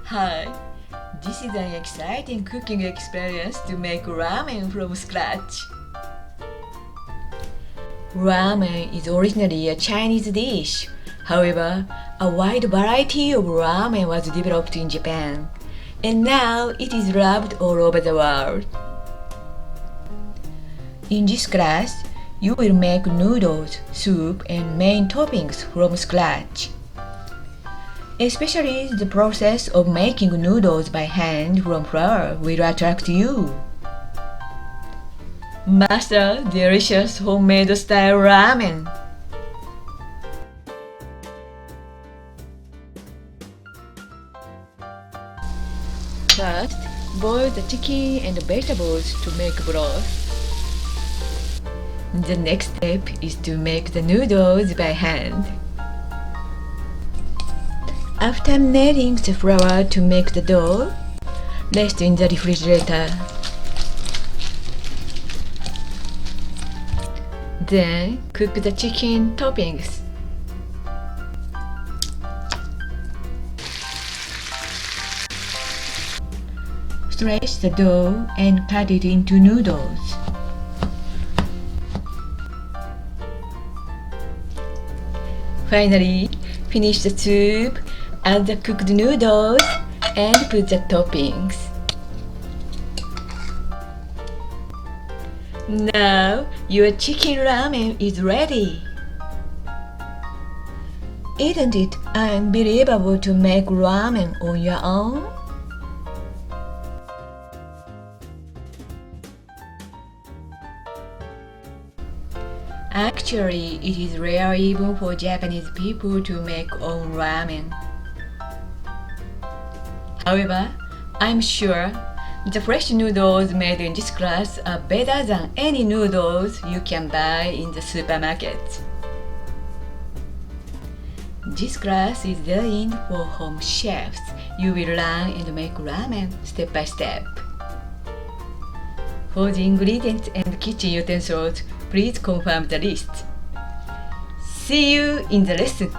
Hi, this is an exciting cooking experience to make ramen from scratch. Ramen is originally a Chinese dish. However, a wide variety of ramen was developed in Japan, and now it is loved all over the world. In this class, you will make noodles, soup, and main toppings from scratch. Especially the process of making noodles by hand from flour will attract you. Master delicious homemade style ramen. First, boil the chicken and vegetables to make broth. The next step is to make the noodles by hand. After kneading the flour to make the dough, rest in the refrigerator. Then cook the chicken toppings. Stretch the dough and cut it into noodles. Finally, finish the soup, add the cooked noodles, and put the toppings. Now, your chicken ramen is ready. Isn't it unbelievable to make ramen on your own? Actually, it is rare even for Japanese people to make own ramen. However, I'm sure the fresh noodles made in this class are better than any noodles you can buy in the supermarket. This class is designed for home chefs. You will learn and make ramen step by step. For the ingredients and kitchen utensils, please confirm the list. See you in the lesson!